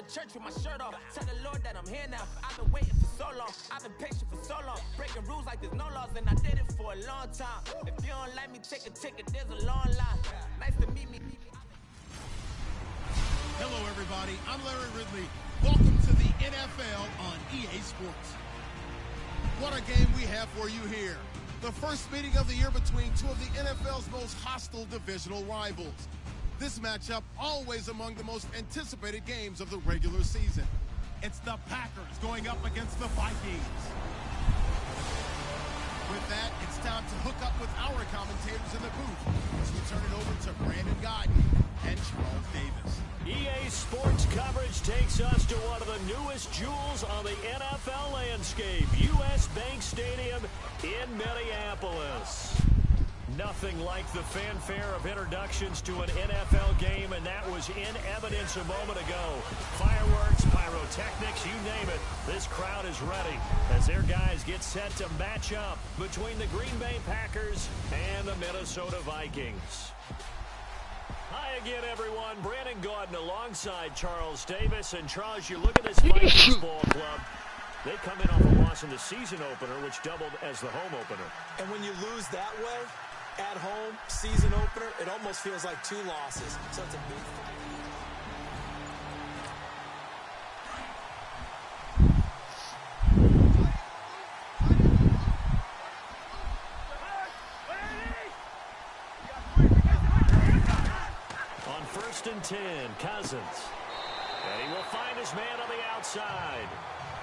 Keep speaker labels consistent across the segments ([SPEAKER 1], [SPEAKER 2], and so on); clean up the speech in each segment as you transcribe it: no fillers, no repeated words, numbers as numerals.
[SPEAKER 1] to church with my shirt off. Tell the Lord that I'm here now. I've been waiting for so long. I've been patient for so long. Breaking rules like there's no laws, and I did it for a long time. If you don't like me, take a ticket. There's a long line. Nice to meet me.
[SPEAKER 2] Hello, everybody. I'm Larry Ridley. Welcome to the NFL on EA Sports. What a game we have for you here. The first meeting of the year between two of the NFL's most hostile divisional rivals. This matchup always among the most anticipated games of the regular season. It's the Packers going up against the Vikings. With that, it's time to hook up with our commentators in the booth as we turn it over to Brandon Godden and Charles Davis.
[SPEAKER 3] EA Sports coverage takes us to one of the newest jewels on the NFL landscape, U.S. Bank Stadium in Minneapolis. Nothing like the fanfare of introductions to an NFL game, and that was in evidence a moment ago. Fireworks, pyrotechnics, you name it. This crowd is ready as their guys get set to match up between the Green Bay Packers and the Minnesota Vikings. Hi again, everyone. Brandon Gaudin alongside Charles Davis. And Charles, you look at this Vikings ball club. They come in off a loss in the season opener, which doubled as the home opener.
[SPEAKER 4] And when you lose that way, at home, season opener, it almost feels like two losses. So it's a big
[SPEAKER 3] On 1st and 10, Cousins. And he will find his man on the outside.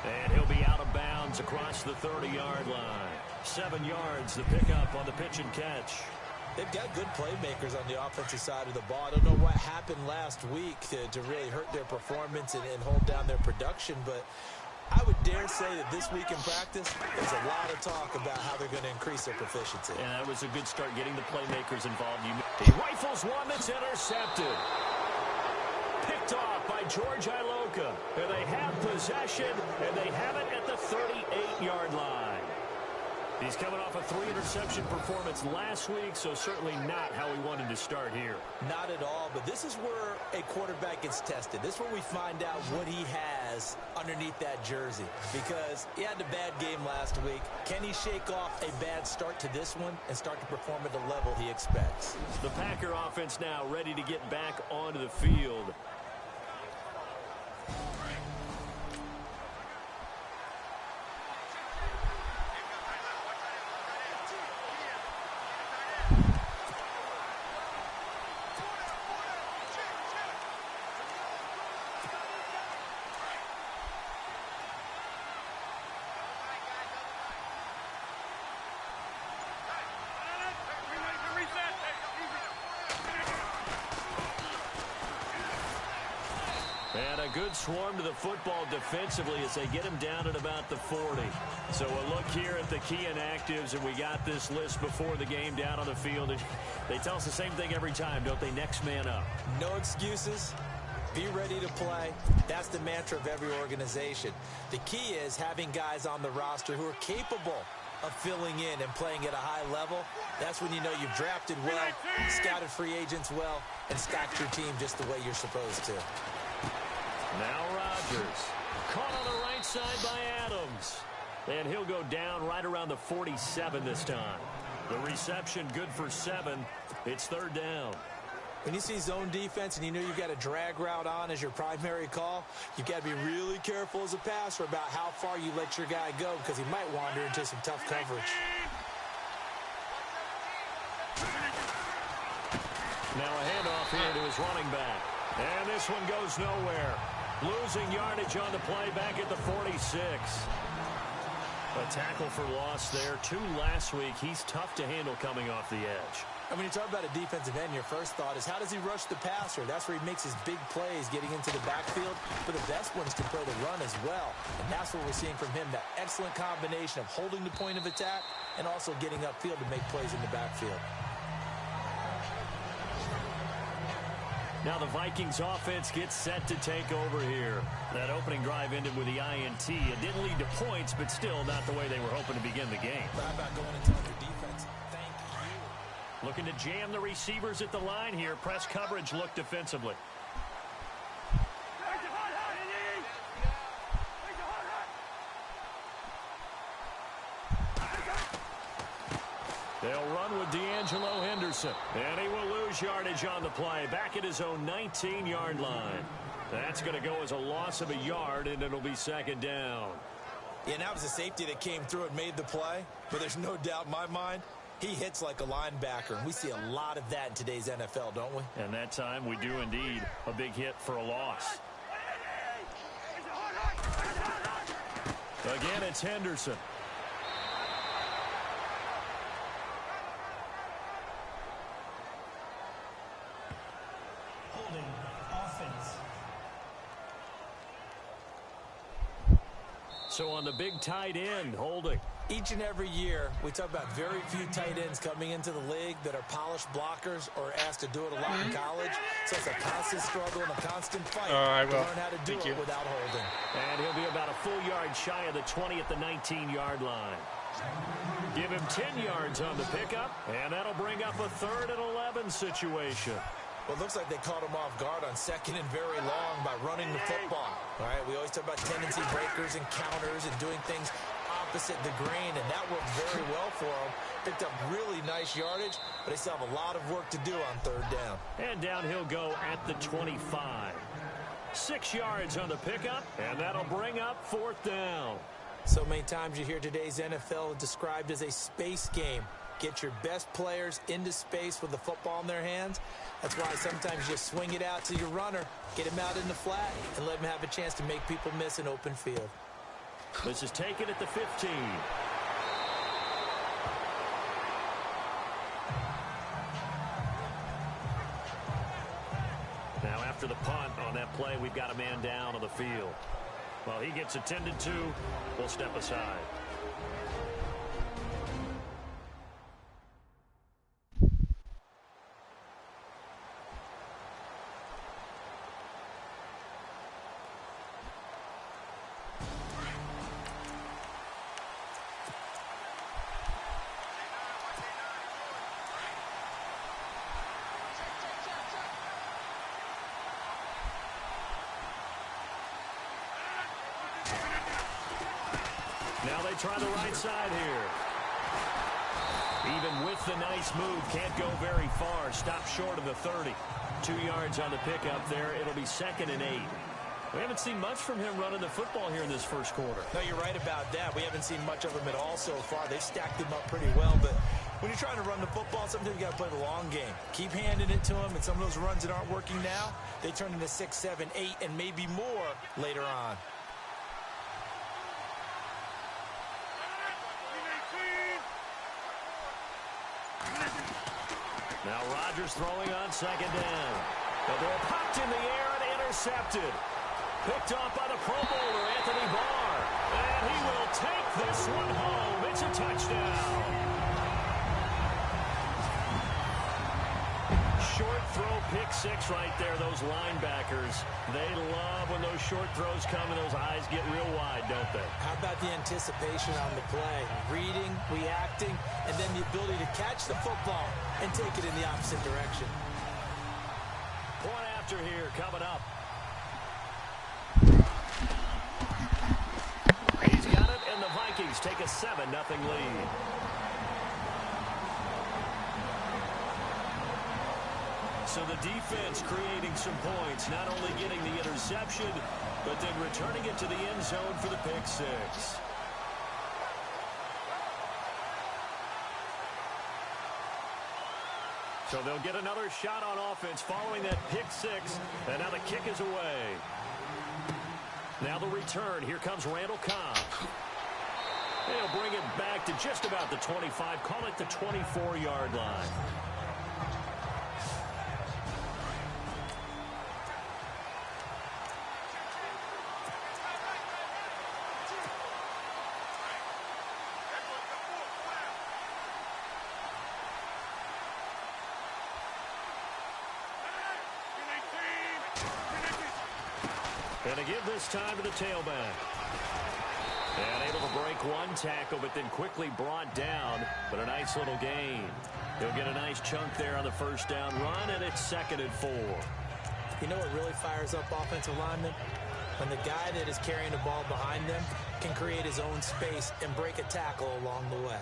[SPEAKER 3] And he'll be out of bounds across the 30-yard line. 7 yards, the pickup on the pitch and catch.
[SPEAKER 4] They've got good playmakers on the offensive side of the ball. I don't know what happened last week to really hurt their performance and hold down their production, but I would dare say that this week in practice, there's a lot of talk about how they're going to increase their proficiency.
[SPEAKER 3] And that was a good start getting the playmakers involved. He rifles one that's intercepted. Picked off by George Iloka. And they have possession, and they have it at the 38-yard line. He's coming off a 3-interception performance last week, so certainly not how he wanted to start here.
[SPEAKER 4] Not at all, but this is where a quarterback gets tested. This is where we find out what he has underneath that jersey, because he had a bad game last week. Can he shake off a bad start to this one and start to perform at the level he expects?
[SPEAKER 3] The Packer offense now ready to get back onto the field. And a good swarm to the football defensively as they get him down at about the 40. So a look here at the key inactives, and we got this list before the game down on the field. And they tell us the same thing every time, don't they? Next man up.
[SPEAKER 4] No excuses. Be ready to play. That's the mantra of every organization. The key is having guys on the roster who are capable of filling in and playing at a high level. That's when you know you've drafted well, scouted free agents well, and stacked your team just the way you're supposed to.
[SPEAKER 3] Now Rodgers, caught on the right side by Adams. And he'll go down right around the 47 this time. The reception good for 7. It's 3rd down.
[SPEAKER 4] When you see zone defense and you know you've got a drag route on as your primary call, you've got to be really careful as a passer about how far you let your guy go, because he might wander into some tough coverage.
[SPEAKER 3] Now a handoff here to his running back. And this one goes nowhere. Losing yardage on the play back at the 46. A tackle for loss there. 2 last week. He's tough to handle coming off the edge.
[SPEAKER 4] And when you talk about a defensive end, your first thought is, how does he rush the passer? That's where he makes his big plays getting into the backfield. But the best ones can throw the run as well. And that's what we're seeing from him, that excellent combination of holding the point of attack and also getting upfield to make plays in the backfield.
[SPEAKER 3] Now the Vikings offense gets set to take over here. That opening drive ended with the INT. It didn't lead to points, but still not the way they were hoping to begin the game.
[SPEAKER 4] But how about going and telling your defense, thank you?
[SPEAKER 3] Looking to jam the receivers at the line here. Press coverage look defensively. Henderson. And he will lose yardage on the play. Back at his own 19-yard line. That's going to go as a loss of a yard, and it'll be second down.
[SPEAKER 4] Yeah, and that was a safety that came through and made the play. But there's no doubt in my mind, he hits like a linebacker. And we see a lot of that in today's NFL, don't we?
[SPEAKER 3] And that time we do indeed. A big hit for a loss. Again, it's Henderson.
[SPEAKER 5] Holding offense.
[SPEAKER 3] So on the big tight end, holding.
[SPEAKER 4] Each and every year, we talk about very few tight ends coming into the league that are polished blockers or asked to do it a lot in college. So it's a constant struggle and a constant fight to learn how to do it without holding.
[SPEAKER 3] And he'll be about a full yard shy of the 20 at the 19-yard line. Give him 10 yards on the pickup, and that'll bring up a 3rd and 11 situation.
[SPEAKER 4] Well, it looks like they caught him off guard on 2nd and very long by running the football. All right, we always talk about tendency breakers and counters and doing things opposite the grain, and that worked very well for him. Picked up really nice yardage, but they still have a lot of work to do on 3rd down.
[SPEAKER 3] And down he'll go at the 25. 6 yards on the pickup, and that'll bring up 4th down.
[SPEAKER 4] So many times you hear today's NFL described as a space game. Get your best players into space with the football in their hands. That's why sometimes you swing it out to your runner, get him out in the flat, and let him have a chance to make people miss an open field.
[SPEAKER 3] This is taken at the 15. Now after the punt on that play, we've got a man down on the field. While he gets attended to, we'll step aside. Now they try the right side here. Even with the nice move, can't go very far. Stop short of the 30. 2 yards on the pickup there. It'll be 2nd and 8. We haven't seen much from him running the football here in this first quarter.
[SPEAKER 4] No, you're right about that. We haven't seen much of him at all so far. They've stacked him up pretty well, but when you're trying to run the football, sometimes you got to play the long game. Keep handing it to him, and some of those runs that aren't working now, they turn into 6, 7, 8, and maybe more later on.
[SPEAKER 3] Now Rodgers throwing on 2nd down. The ball popped in the air and intercepted. Picked off by the Pro Bowler, Anthony Barr. And he will take this one home. It's a touchdown. Short throw, pick 6 right there. Those linebackers, they love when those short throws come and those eyes get real wide, don't they?
[SPEAKER 4] How about the anticipation on the play? Reading, reacting, and then the ability to catch the football and take it in the opposite direction.
[SPEAKER 3] Point after here coming up. He's got it, and the Vikings take a 7-0 lead. So the defense creating some points, not only getting the interception, but then returning it to the end zone for the pick 6. So they'll get another shot on offense following that pick 6, and now the kick is away. Now the return. Here comes Randall Cobb. They'll bring it back to just about the 25, call it the 24-yard line. And to give this time to the tailback. And able to break one tackle, but then quickly brought down. But a nice little gain. He'll get a nice chunk there on the 1st down run, and it's 2nd and 4.
[SPEAKER 4] You know what really fires up offensive linemen? When the guy that is carrying the ball behind them can create his own space and break a tackle along the way.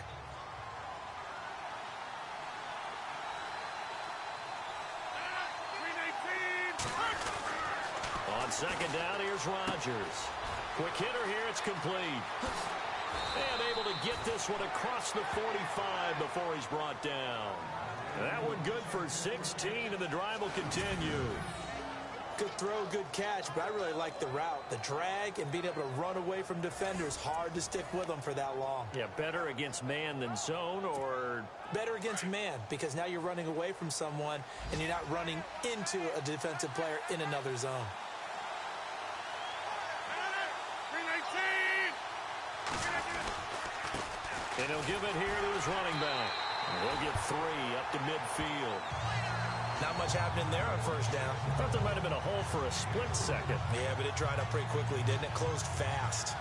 [SPEAKER 3] On second down, here's Rodgers. Quick hitter here, it's complete. And able to get this one across the 45 before he's brought down. That one good for 16, and the drive will continue.
[SPEAKER 4] Good throw, good catch, but I really like the route. The drag and being able to run away from defenders, hard to stick with them for that long.
[SPEAKER 3] Yeah, better against man than zone, or?
[SPEAKER 4] Better against man, because now you're running away from someone and you're not running into a defensive player in another zone.
[SPEAKER 3] And he'll give it here to his running back. He'll get 3 up to midfield.
[SPEAKER 4] Not much happening there on first down.
[SPEAKER 3] Thought there might have been a hole for a split second.
[SPEAKER 4] Yeah, but it dried up pretty quickly, didn't it? Closed fast.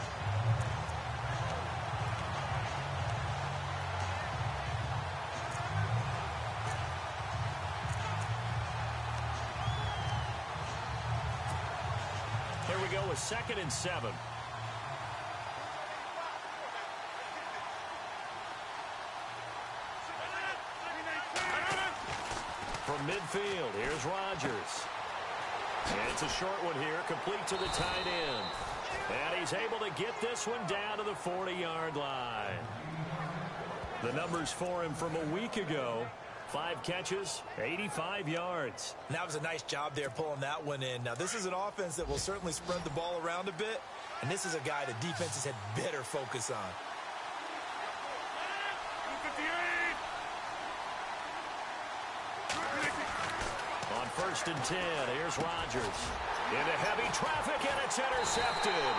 [SPEAKER 3] Here we go with 2nd and 7. From midfield, here's Rodgers. And it's a short one here, complete to the tight end. And he's able to get this one down to the 40-yard line. The numbers for him from a week ago: 5 catches, 85 yards.
[SPEAKER 4] That was a nice job there pulling that one in. Now, this is an offense that will certainly spread the ball around a bit, and this is a guy that defenses had better focus on.
[SPEAKER 3] On 1st and 10, here's Rodgers. Into heavy traffic, and it's intercepted.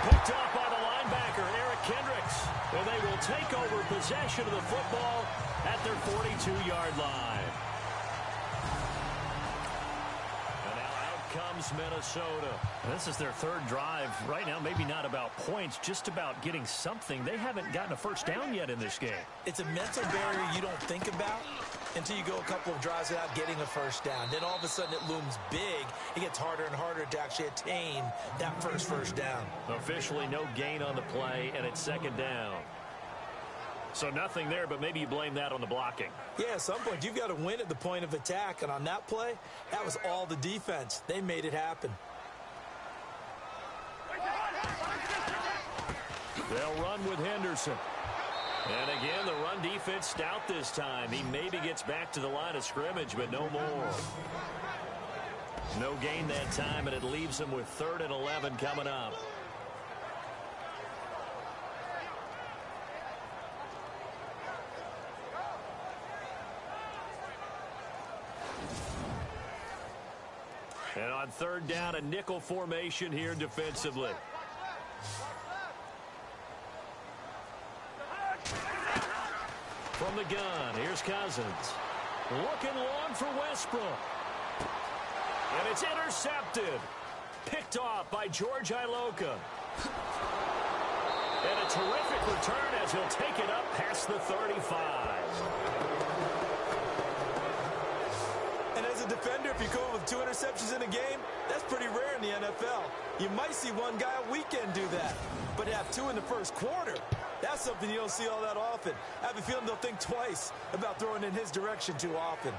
[SPEAKER 3] Picked off by the linebacker, Eric Kendricks. And they will take over possession of the football at their 42-yard line. And now out comes Minnesota. This is their 3rd drive. Right now, maybe not about points, just about getting something. They haven't gotten a first down yet in this game.
[SPEAKER 4] It's a mental barrier you don't think about until you go a couple of drives without getting a first down. Then all of a sudden it looms big. It gets harder and harder to actually attain that first down.
[SPEAKER 3] Officially no gain on the play, and it's 2nd down. So nothing there, but maybe you blame that on the blocking.
[SPEAKER 4] Yeah, at some point you've got to win at the point of attack, and on that play, that was all the defense. They made it happen.
[SPEAKER 3] They'll run with Henderson. And again, the run defense stout this time. He maybe gets back to the line of scrimmage, but no more. No gain that time, and it leaves him with 3rd and 11 coming up. And on 3rd down, a nickel formation here defensively. From the gun, here's Cousins. Looking long for Westbrook. And it's intercepted. Picked off by George Iloka. And a terrific return as he'll take it up past the 35.
[SPEAKER 4] And as a defender, if you go with 2 interceptions in a game, that's pretty rare in the NFL. You might see one guy a weekend do that, but have 2 in the first quarter. That's something you don't see all that often. I have a feeling they'll think twice about throwing in his direction too often.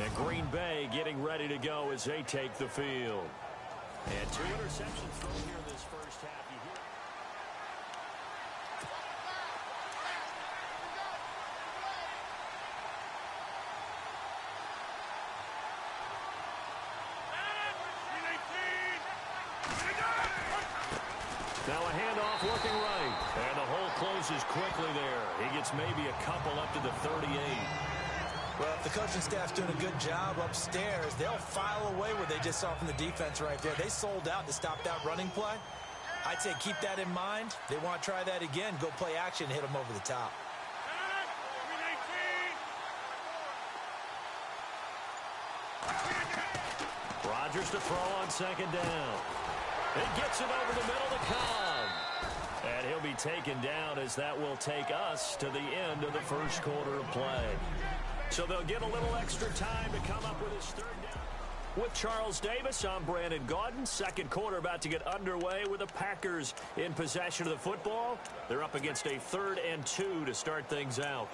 [SPEAKER 3] And Green Bay getting ready to go as they take the field. And 2 interceptions thrown here in this first half. You hear now a handoff working right. And the hole closes quickly there. He gets maybe a couple up to the 38.
[SPEAKER 4] Well, if the coaching staff's doing a good job upstairs, they'll file away what they just saw from the defense right there. They sold out to stop that running play. I'd say keep that in mind. They want to try that again. Go play action, hit them over the top.
[SPEAKER 3] Rodgers to throw on 2nd down. It gets it over the middle to Cobb. And he'll be taken down as that will take us to the end of the first quarter of play. So they'll get a little extra time to come up with his 3rd down. With Charles Davis, I'm Brandon Gaudin. Second quarter about to get underway with the Packers in possession of the football. They're up against a 3rd and 2 to start things out.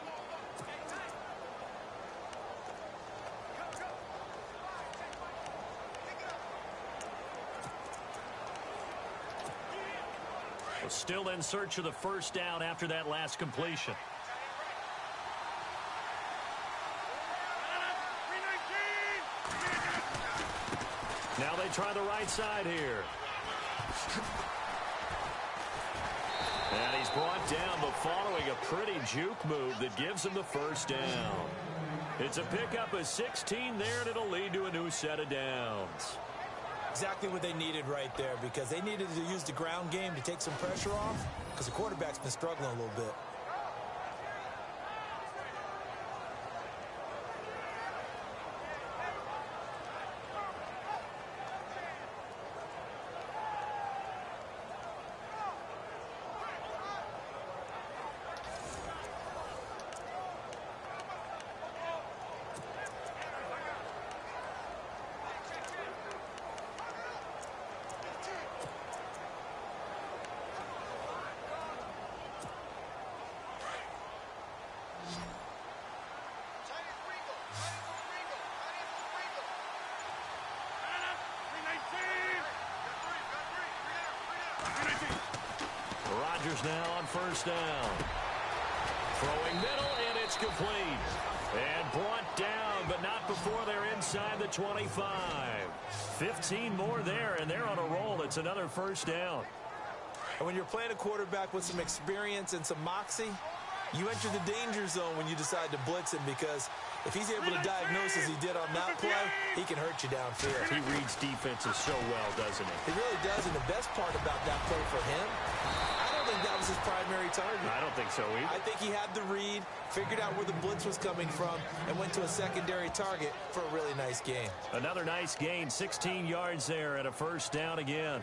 [SPEAKER 3] Still in search of the first down after that last completion. Now they try the right side here. And he's brought down, but following a pretty juke move that gives him the first down. It's a pickup of 16 there, and it'll lead to a new set of downs.
[SPEAKER 4] Exactly what they needed right there, because they needed to use the ground game to take some pressure off, because the quarterback's been struggling a little bit.
[SPEAKER 3] Rodgers now on first down. Throwing middle, and it's complete. And brought down, but not before they're inside the 25. 15 more there, and they're on a roll. It's another first down.
[SPEAKER 4] And when you're playing a quarterback with some experience and some moxie, you enter the danger zone when you decide to blitz him, because if he's able to diagnose as he did on that play, he can hurt you downfield.
[SPEAKER 3] He reads defenses so well, doesn't he?
[SPEAKER 4] He really does, and the best part about that play for him, I don't think that was his primary target.
[SPEAKER 3] I don't think so either.
[SPEAKER 4] I think he had the read, figured out where the blitz was coming from, and went to a secondary target for a really nice gain.
[SPEAKER 3] Another nice gain, 16 yards there, and a first down again.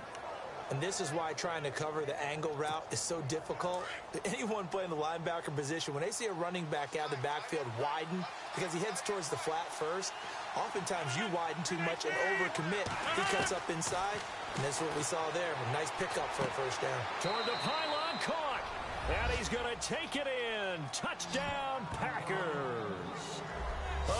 [SPEAKER 4] And this is why trying to cover the angle route is so difficult. Anyone playing the linebacker position, when they see a running back out of the backfield widen because he heads towards the flat first, oftentimes you widen too much and overcommit. He cuts up inside, and that's what we saw there. A nice pickup for a first down.
[SPEAKER 3] Toward the pylon, caught. And he's going to take it in. Touchdown, Packers.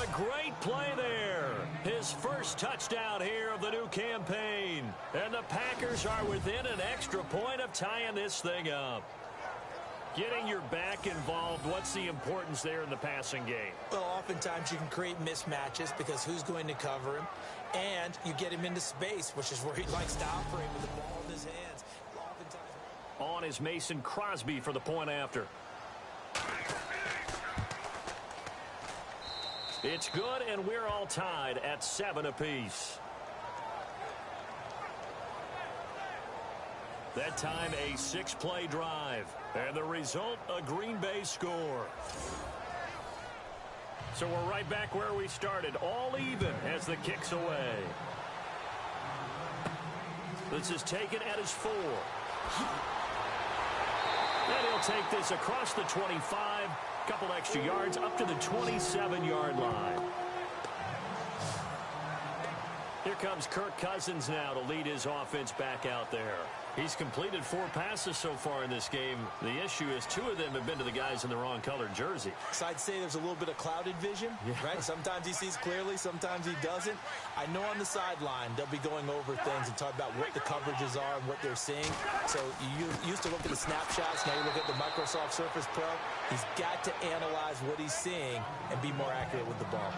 [SPEAKER 3] A great play there. His first touchdown here of the new campaign. And the Packers are within an extra point of tying this thing up. Getting your back involved, what's the importance there in the passing game?
[SPEAKER 4] Well, oftentimes you can create mismatches because who's going to cover him? And you get him into space, which is where he likes to operate with the ball in his hands.
[SPEAKER 3] On is Mason Crosby for the point after. It's good, and we're all tied at 7 apiece. That time, a 6-play drive. And the result, a Green Bay score. So we're right back where we started, all even as the kick's away. This is taken at his 4. And he'll take this across the 25. Couple extra yards up to the 27-yard line. Here comes Kirk Cousins now to lead his offense back out there. He's completed 4 passes so far in this game. The issue is 2 of them have been to the guys in the wrong colored jersey.
[SPEAKER 4] So I'd say there's a little bit of clouded vision, right? Sometimes he sees clearly, sometimes he doesn't. I know on the sideline they'll be going over things and talk about what the coverages are and what they're seeing. So you used to look at the snapshots, now you look at the Microsoft Surface Pro. He's got to analyze what he's seeing and be more accurate with the ball.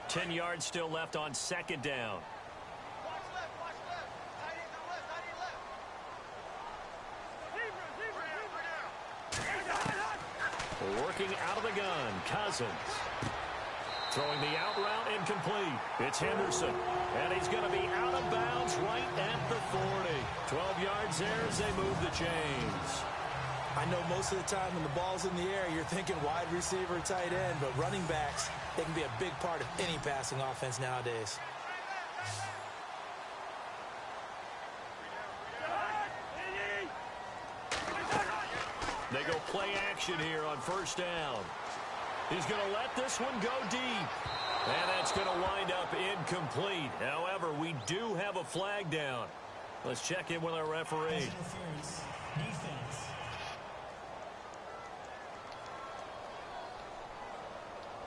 [SPEAKER 3] Ten yards still left on second down. Working out of the gun, Cousins. Throwing the out route incomplete. It's Henderson. And he's going to be out of bounds right at the 40. 12 yards there as they move the chains.
[SPEAKER 4] I know most of the time when the ball's in the air, you're thinking wide receiver, tight end, but running backs, they can be a big part of any passing offense nowadays.
[SPEAKER 3] They go play action here on first down. He's going to let this one go deep. And that's going to wind up incomplete. However, we do have a flag down. Let's check in with our referee.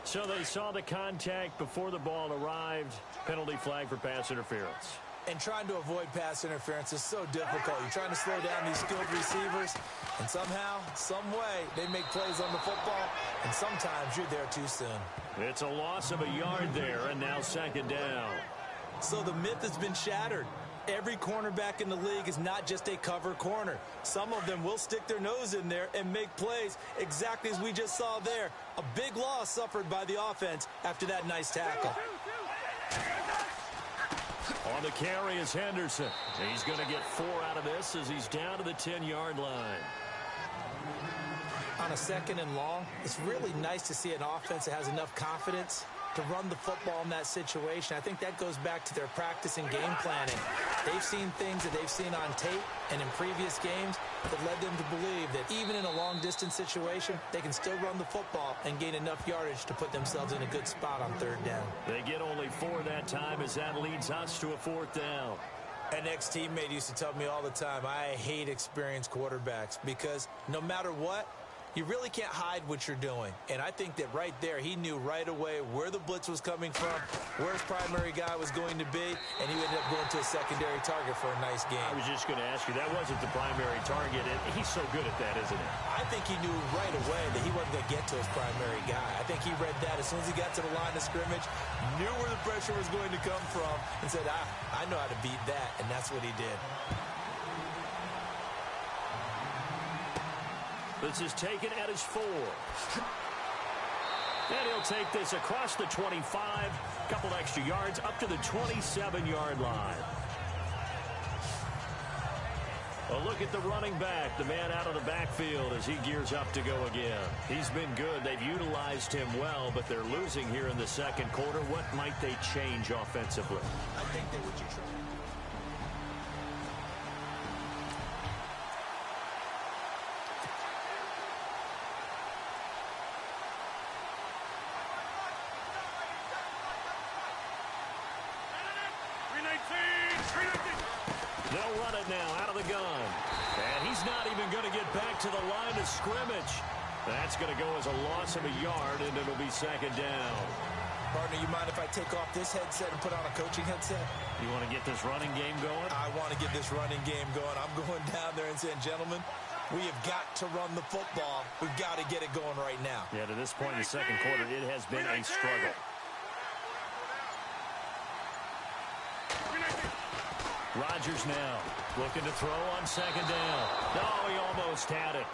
[SPEAKER 3] So they saw the contact before the ball arrived. Penalty flag for pass interference.
[SPEAKER 4] And trying to avoid pass interference is so difficult. You're trying to slow down these skilled receivers, and somehow, some way, they make plays on the football, and sometimes you're there too soon.
[SPEAKER 3] It's a loss of a yard there, and now second down.
[SPEAKER 4] So the myth has been shattered. Every cornerback in the league is not just a cover corner. Some of them will stick their nose in there and make plays exactly as we just saw there. A big loss suffered by the offense after that nice tackle.
[SPEAKER 3] On the carry is Henderson. He's going to get 4 out of this as he's down to the 10-yard line.
[SPEAKER 4] On a second and long, it's really nice to see an offense that has enough confidence to run the football in that situation. I think that goes back to their practice and game planning. They've seen things that they've seen on tape and in previous games that led them to believe that even in a long-distance situation, they can still run the football and gain enough yardage to put themselves in a good spot on third down.
[SPEAKER 3] They get only 4 that time as that leads us to a 4th down.
[SPEAKER 4] An ex-teammate used to tell me all the time, I hate experienced quarterbacks because no matter what, you really can't hide what you're doing. And I think that right there, he knew right away where the blitz was coming from, where his primary guy was going to be, and he ended up going to a secondary target for a nice game.
[SPEAKER 3] I was just going to ask you, that wasn't the primary target, and he's so good at that, isn't he?
[SPEAKER 4] I think he knew right away that he wasn't going to get to his primary guy. I think he read that as soon as he got to the line of scrimmage, knew where the pressure was going to come from, and said, I know how to beat that, and that's what he did.
[SPEAKER 3] This is taken at his 4. And he'll take this across the 25, couple extra yards up to the 27-yard line. A look at the running back, the man out of the backfield as he gears up to go again. He's been good. They've utilized him well, but they're losing here in the second quarter. What might they change offensively?
[SPEAKER 4] I think they would try.
[SPEAKER 3] They'll run it now out of the gun. And he's not even going to get back to the line of scrimmage. That's going to go as a loss of a yard, and it'll be second down.
[SPEAKER 4] Partner, you mind if I take off this headset and put on a coaching headset?
[SPEAKER 3] You want to get this running game going?
[SPEAKER 4] I want to get this running game going. I'm going down there and saying, gentlemen, we have got to run the football. We've got to get it going right now.
[SPEAKER 3] Yeah, to this point in the second quarter, it has been a struggle. Rodgers now looking to throw on second down. No, he almost had it.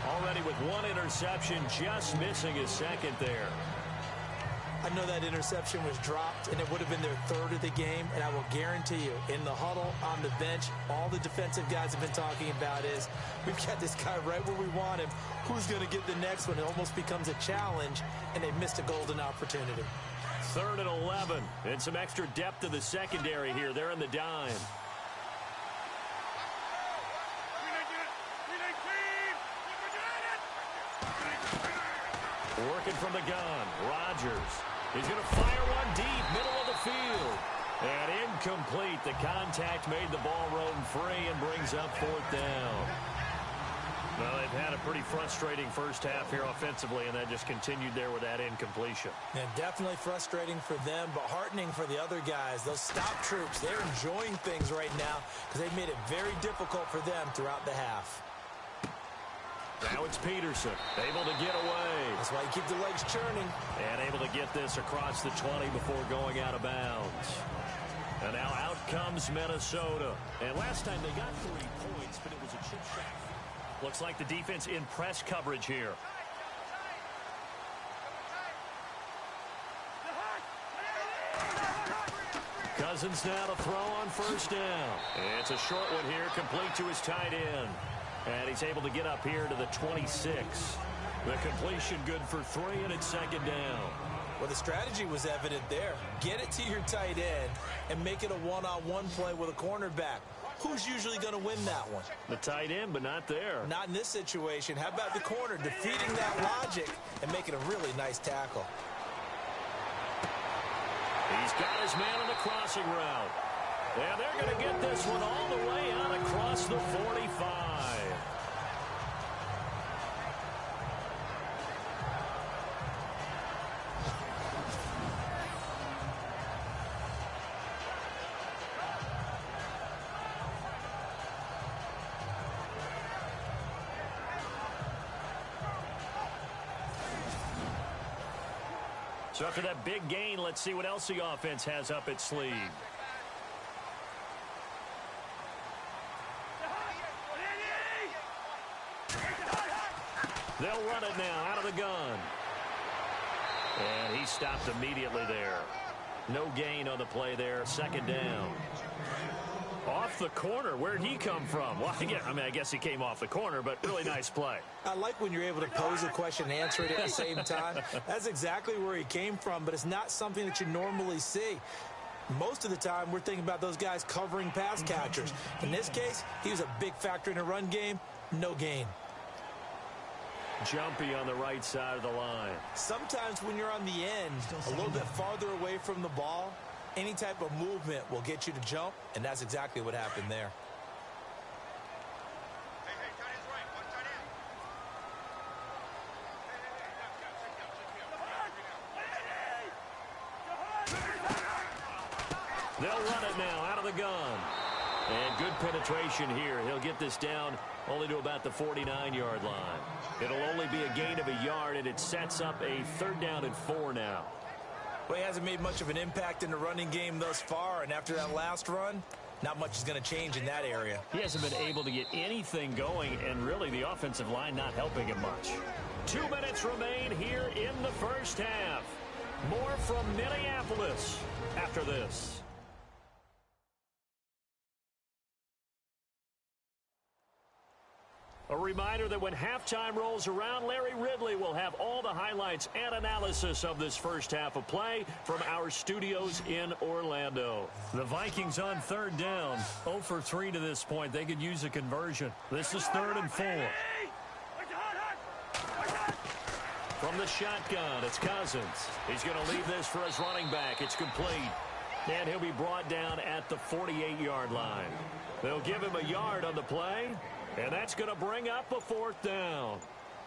[SPEAKER 3] Already with 1 interception, just missing his second there.
[SPEAKER 4] I know that interception was dropped, and it would have been their 3rd of the game, and I will guarantee you, in the huddle, on the bench, all the defensive guys have been talking about is, we've got this guy right where we want him. Who's going to get the next one? It almost becomes a challenge, and they missed a golden opportunity.
[SPEAKER 3] 3rd and 11, and some extra depth to the secondary here. They're in the dime. Working from the gun, Rodgers. He's going to fire one deep, middle of the field. And incomplete. The contact made the ball roam free and brings up 4th down. Well, they've had a pretty frustrating first half here offensively, and that just continued there with that incompletion.
[SPEAKER 4] Yeah, definitely frustrating for them, but heartening for the other guys. Those stop troops, they're enjoying things right now because they've made it very difficult for them throughout the half.
[SPEAKER 3] Now it's Peterson, able to get away.
[SPEAKER 4] That's why you keep the legs churning.
[SPEAKER 3] And able to get this across the 20 before going out of bounds. And now out comes Minnesota. And last time they got 3 points, but it was a chip shot. Looks like the defense in press coverage here. Cousins now to throw on first down. It's a short one here, complete to his tight end. And he's able to get up here to the 26. The completion good for 3, and it's second down.
[SPEAKER 4] Well, the strategy was evident there. Get it to your tight end and make it a one-on-one play with a cornerback. who's usually going to win that one?
[SPEAKER 3] The tight end, but not there.
[SPEAKER 4] Not in this situation. How about the corner defeating that logic and making a really nice tackle?
[SPEAKER 3] He's got his man on the crossing route. And they're going to get this one all the way out across the 45. So after that big gain, let's see what else the offense has up its sleeve. They'll run it now out of the gun. And he stopped immediately there. No gain on the play there. Second down. Off the corner. Where'd he come from? Well, I guess he came off the corner, but really nice play.
[SPEAKER 4] I like when you're able to pose a question and answer it at the same time. That's exactly where he came from, but it's not something that you normally see. Most of the time, we're thinking about those guys covering pass catchers. In this case, he was a big factor in the run game. No gain.
[SPEAKER 3] Jumpy on the right side of the line.
[SPEAKER 4] Sometimes when you're on the end, a little bit farther away from the ball, any type of movement will get you to jump, and that's exactly what happened there.
[SPEAKER 3] They'll run it now out of the gun. And good penetration here. He'll get this down only to about the 49-yard line. It'll only be a gain of a yard, and it sets up a 3rd down and 4 now.
[SPEAKER 4] Well, he hasn't made much of an impact in the running game thus far, and after that last run, not much is going to change in that area.
[SPEAKER 3] He hasn't been able to get anything going, and really the offensive line not helping him much. 2 minutes remain here in the first half. More from Minneapolis after this. A reminder that when halftime rolls around, Larry Ridley will have all the highlights and analysis of this first half of play from our studios in Orlando. The Vikings on 3rd down. 0 for 3 to this point. They could use a conversion. This is 3rd and 4. From the shotgun, it's Cousins. He's going to leave this for his running back. It's complete. And he'll be brought down at the 48-yard line. They'll give him a yard on the play. And that's going to bring up a 4th down.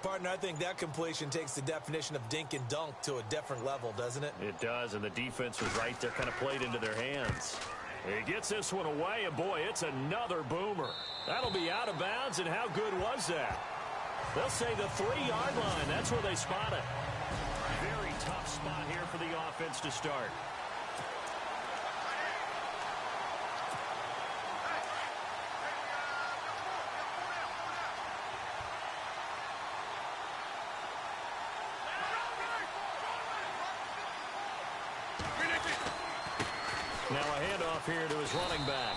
[SPEAKER 4] Partner, I think that completion takes the definition of dink and dunk to a different level, doesn't it?
[SPEAKER 3] It does, and the defense was right there, kind of played into their hands. He gets this one away, and boy, it's another boomer. That'll be out of bounds, and how good was that? They'll say the 3-yard line. That's where they spot it. Very tough spot here for the offense to start. Now a handoff here to his running back.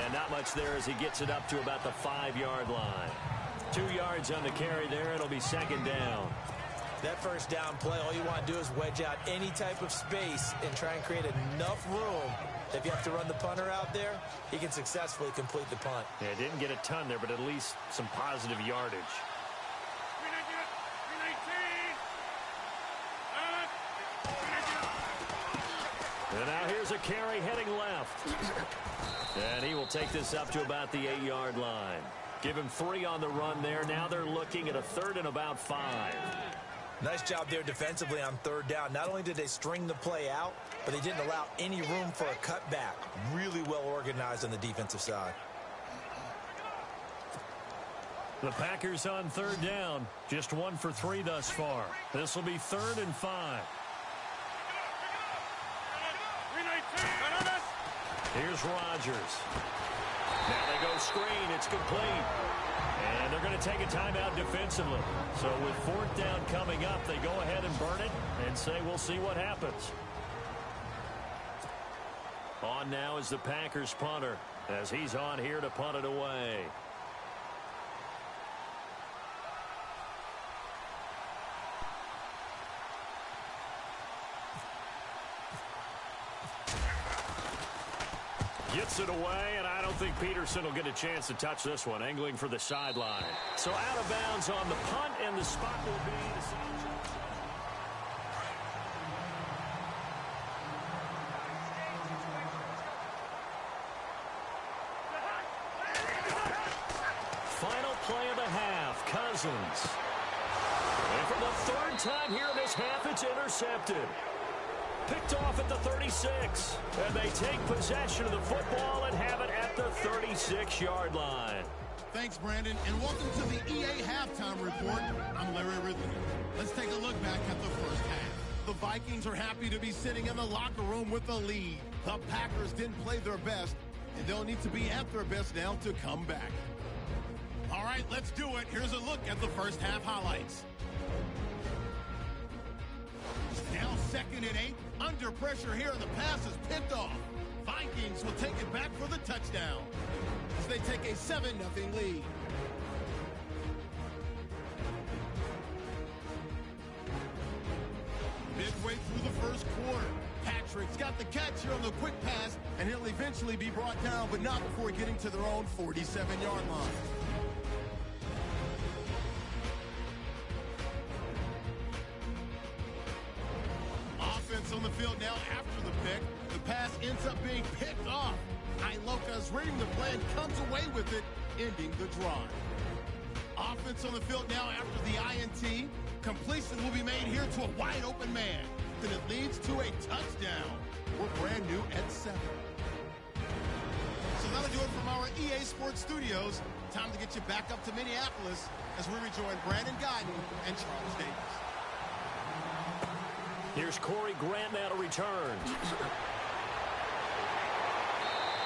[SPEAKER 3] And not much there as he gets it up to about the 5-yard line. 2 yards on the carry there. It'll be 2nd down.
[SPEAKER 4] That first down play, all you want to do is wedge out any type of space and try and create enough room. If you have to run the punter out there, he can successfully complete the punt.
[SPEAKER 3] Yeah, didn't get a ton there, but at least some positive yardage. And now here's a carry heading left. And he will take this up to about the 8-yard line. Give him 3 on the run there. Now they're looking at a 3rd and about 5.
[SPEAKER 4] Nice job there defensively on 3rd down. Not only did they string the play out, but they didn't allow any room for a cutback. Really well organized on the defensive side.
[SPEAKER 3] The Packers on 3rd down. Just 1 for 3 thus far. This will be 3rd and 5. Here's Rodgers. Now they go screen. It's complete. And they're going to take a timeout defensively. So with 4th down coming up, they go ahead and burn it and say we'll see what happens. On now is the Packers punter as he's on here to punt it away. Gets it away, and I don't think Peterson will get a chance to touch this one, angling for the sideline. So out of bounds on the punt, and the spot will be the same. Final play of the half, Cousins. And for the third time here in this half, it's intercepted. Picked off at the 36. And they take possession of the football and have it at the 36-yard line.
[SPEAKER 2] Thanks, Brandon, and welcome to the EA Halftime Report. I'm Larry Ridley. Let's take a look back at the first half. The Vikings are happy to be sitting in the locker room with the lead. The Packers didn't play their best, and they'll need to be at their best now to come back. All right, let's do it. Here's a look at the first half highlights. Now 2nd and 8. Under pressure here, and the pass is picked off. Vikings will take it back for the touchdown as they take a 7-0 lead. Midway through the first quarter, Patrick's got the catch here on the quick pass, and he'll eventually be brought down, but not before getting to their own 47-yard line. Offense on the field now after the pick. The pass ends up being picked off. Iloka's reading the play and comes away with it, ending the drive. Offense on the field now after the INT. Completion will be made here to a wide-open man. Then it leads to a touchdown. We're brand new at 7. So that'll do it from our EA Sports Studios. Time to get you back up to Minneapolis as we rejoin Brandon Guyton and Charles Davis.
[SPEAKER 3] Here's Corey Grant now to return.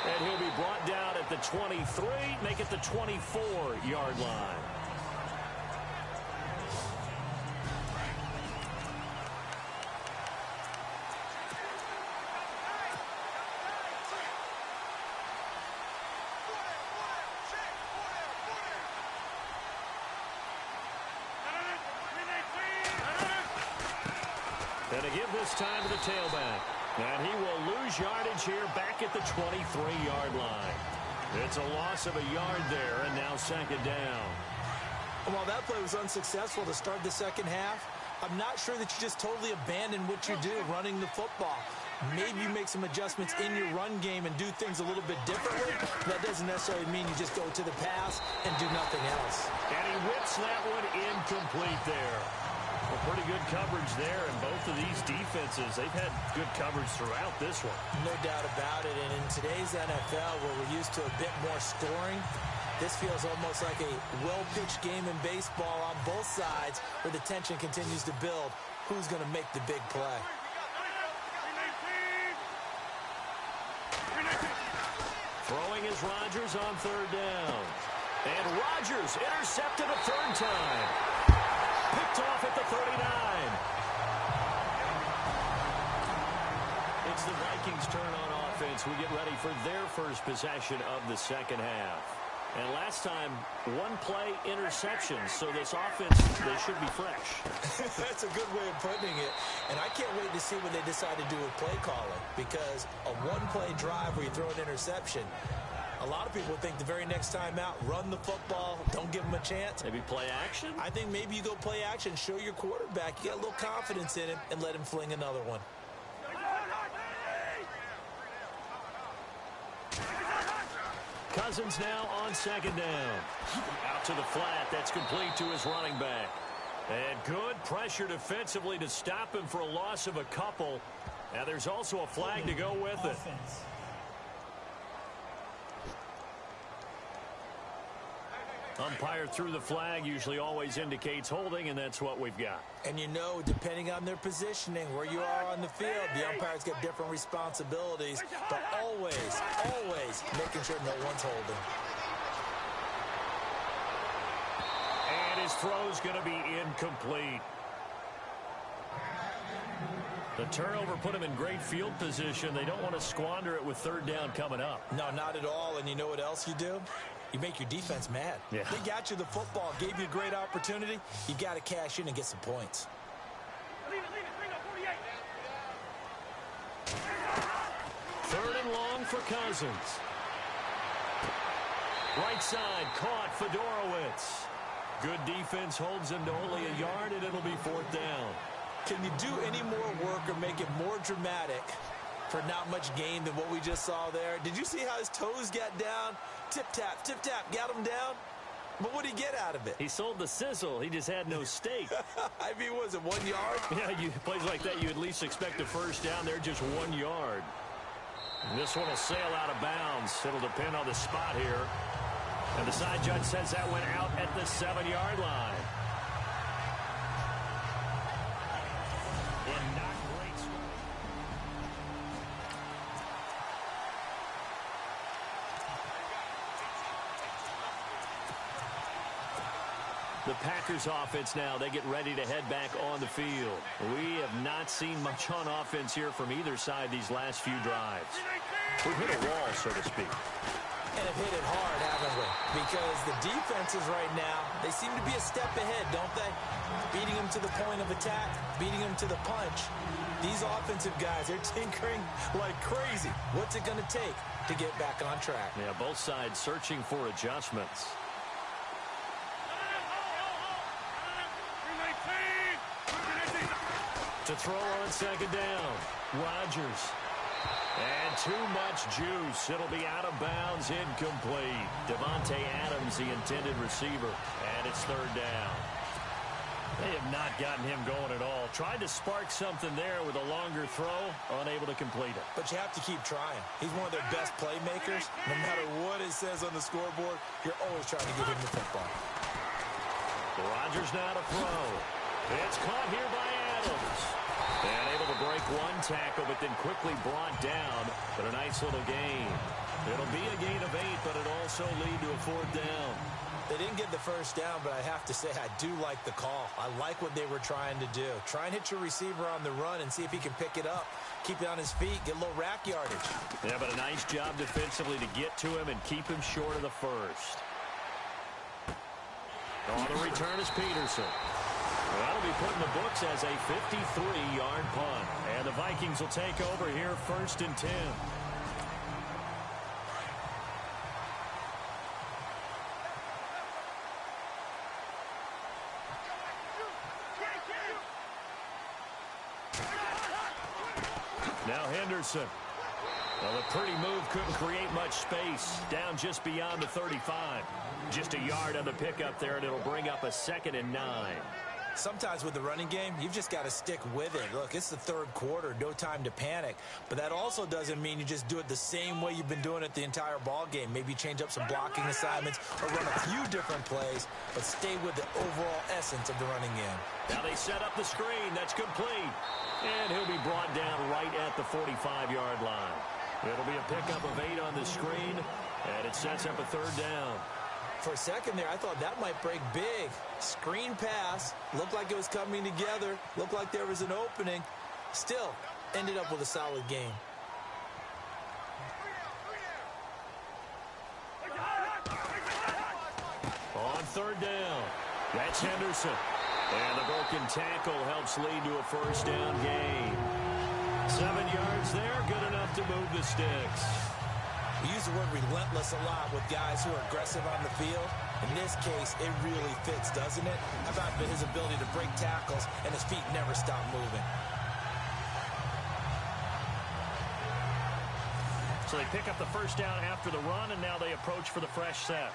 [SPEAKER 3] And he'll be brought down at the 23, make it the 24-yard line. And to give this time to the tailback. And he will lose yardage here back at the 23-yard line. It's a loss of a yard there, and now 2nd down.
[SPEAKER 4] While that play was unsuccessful to start the second half, I'm not sure that you just totally abandon what you do running the football. Maybe you make some adjustments in your run game and do things a little bit differently. That doesn't necessarily mean you just go to the pass and do nothing else.
[SPEAKER 3] And he whips that one incomplete there. Well, pretty good coverage there, and both of these defenses, they've had good coverage throughout this one.
[SPEAKER 4] No doubt about it, and in today's NFL, where we're used to a bit more scoring, this feels almost like a well-pitched game in baseball on both sides where the tension continues to build. Who's going to make the big play?
[SPEAKER 3] Throwing is Rodgers on 3rd down. And Rodgers intercepted a 3rd time. Picked off at the 39. It's the Vikings' turn on offense. We get ready for their first possession of the second half. And last time, 1-play interception. So this offense, they should be fresh.
[SPEAKER 4] That's a good way of putting it. And I can't wait to see what they decide to do with play calling. Because a 1-play drive where you throw an interception, a lot of people think the very next time out, run the football, don't give them a chance.
[SPEAKER 3] Maybe play action?
[SPEAKER 4] I think maybe you go play action, show your quarterback, you got a little confidence in him, and let him fling another one.
[SPEAKER 3] Cousins now on 2nd down. Out to the flat. That's complete to his running back. And good pressure defensively to stop him for a loss of a couple. Now there's also a flag to go with it. Umpire threw the flag, usually always indicates holding, and that's what we've got.
[SPEAKER 4] And you know, depending on their positioning, where you are on the field, the umpire's got different responsibilities, but always, always making sure no one's holding.
[SPEAKER 3] And his throw's going to be incomplete. The turnover put him in great field position. They don't want to squander it with 3rd down coming up.
[SPEAKER 4] No, not at all. And you know what else you do? You make your defense mad.
[SPEAKER 3] Yeah.
[SPEAKER 4] They got you the football, gave you a great opportunity. You got to cash in and get some points.
[SPEAKER 3] Third and long for Cousins. Right side, caught Fedorowicz. Good defense holds him to only a yard, and it'll be 4th down.
[SPEAKER 4] Can you do any more work or make it more dramatic for not much gain than what we just saw there? Did you see how his toes got down? Tip-tap, got him down. But what did he get out of it?
[SPEAKER 3] He sold the sizzle. He just had no steak.
[SPEAKER 4] I mean, was it 1 yard?
[SPEAKER 3] Yeah, plays like that, you at least expect a first down. They're just 1 yard. And this one will sail out of bounds. It'll depend on the spot here. And the side judge says that went out at the 7-yard line. And not great. The Packers offense now, they get ready to head back on the field. We have not seen much on offense here from either side these last few drives. We've hit a wall, so to speak.
[SPEAKER 4] And have hit it hard, haven't we? Because the defenses right now, they seem to be a step ahead, don't they? Beating them to the point of attack, beating them to the punch. These offensive guys, they're tinkering like crazy. What's it going to take to get back on track?
[SPEAKER 3] Yeah, both sides searching for adjustments. To throw on 2nd down, Rodgers. And too much juice. It'll be out of bounds, incomplete. Devontae Adams, the intended receiver. And it's 3rd down. They have not gotten him going at all. Tried to spark something there with a longer throw, unable to complete it.
[SPEAKER 4] But you have to keep trying. He's one of their best playmakers. No matter what it says on the scoreboard, you're always trying to get him the football.
[SPEAKER 3] Rodgers now to throw. It's caught here by Adams. And able to break one tackle, but then quickly brought down. But a nice little gain. It'll be a gain of 8, but it'll also lead to a 4th down.
[SPEAKER 4] They didn't get the first down, but I have to say I do like the call. I like what they were trying to do. Try and hit your receiver on the run and see if he can pick it up. Keep it on his feet, get a little rack yardage.
[SPEAKER 3] Yeah, but a nice job defensively to get to him and keep him short of the first. On the return is Peterson. That'll be put in the books as a 53-yard punt. And the Vikings will take over here 1st and 10. Now Henderson. Well, a pretty move couldn't create much space. Down just beyond the 35. Just a yard on the pickup there, and it'll bring up a 2nd and 9.
[SPEAKER 4] Sometimes with the running game, you've just got to stick with it. Look, it's the 3rd quarter, no time to panic. But that also doesn't mean you just do it the same way you've been doing it the entire ball game. Maybe change up some blocking assignments or run a few different plays, but stay with the overall essence of the running game. Now they set up the screen. That's complete.
[SPEAKER 3] And he'll be brought down right at the 45-yard line. It'll be a pickup of 8 on the screen, and it sets up a 3rd down.
[SPEAKER 4] For a second there, I thought that might break big. Screen pass. Looked like it was coming together. Looked like there was an opening. Still, ended up with a solid game.
[SPEAKER 3] On 3rd down, that's Henderson. And the broken tackle helps lead to a 1st down gain. 7 yards there, good enough to move the sticks.
[SPEAKER 4] We use the word relentless a lot with guys who are aggressive on the field. In this case, it really fits, doesn't it? How about his ability to break tackles and his feet never stop moving?
[SPEAKER 3] So they pick up the 1st down after the run, and now they approach for the fresh set.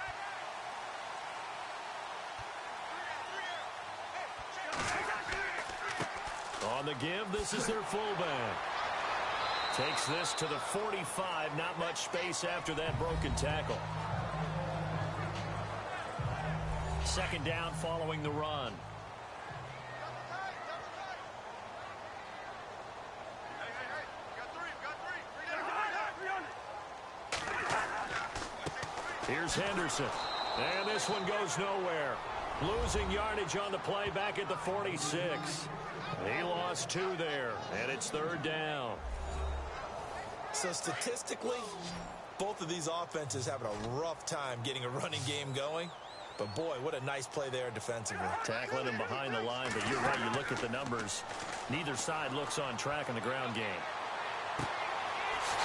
[SPEAKER 3] On the give, this is their fullback. Takes this to the 45. Not much space after that broken tackle. 2nd down following the run. Here's Henderson. And this one goes nowhere. Losing yardage on the play back at the 46. He lost 2 there, and it's 3rd down.
[SPEAKER 4] So statistically, both of these offenses having a rough time getting a running game going. But boy, what a nice play there defensively.
[SPEAKER 3] Tackling him behind the line, but you're right, you look at the numbers. Neither side looks on track in the ground game.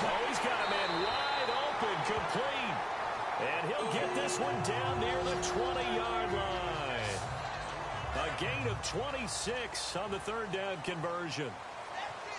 [SPEAKER 3] Oh, he's got a man wide open, complete. And he'll get this one down near the 20-yard line. A gain of 26 on the third down conversion.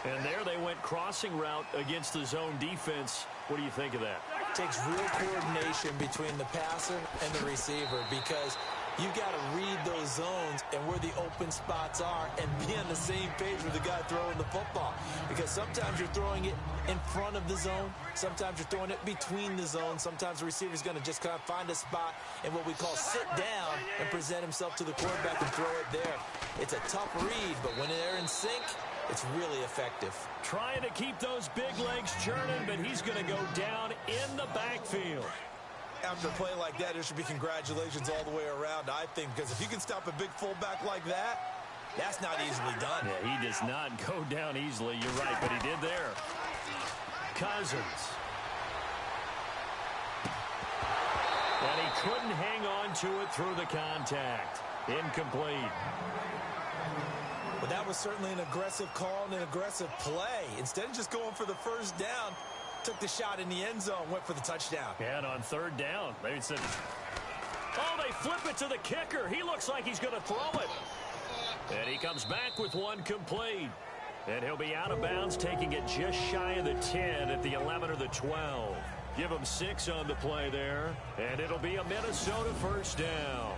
[SPEAKER 3] And there they went crossing route against the zone defense. What do you think of that?
[SPEAKER 4] Takes real coordination between the passer and the receiver because you've got to read those zones and where the open spots are and be on the same page with the guy throwing the football. Because sometimes you're throwing it in front of the zone. Sometimes you're throwing it between the zones. Sometimes the receiver's going to just kind of find a spot and what we call sit down and present himself to the quarterback and throw it there. It's a tough read, but when they're in sync, it's really effective.
[SPEAKER 3] Trying to keep those big legs churning, but he's going to go down in the backfield.
[SPEAKER 4] After a play like that, there should be congratulations all the way around, I think, because if you can stop a big fullback like that, that's not easily done.
[SPEAKER 3] Yeah, he does not go down easily. You're right, but he did there. Cousins. And he couldn't hang on to it through the contact. Incomplete.
[SPEAKER 4] But that was certainly an aggressive call and an aggressive play. Instead of just going for the first down, took the shot in the end zone, went for the touchdown.
[SPEAKER 3] And on third down, they said, oh, they flip it to the kicker. He looks like he's going to throw it. And he comes back with one complete. And he'll be out of bounds, taking it just shy of the 10 at the 11 or the 12. Give him 6 on the play there. And it'll be a Minnesota first down.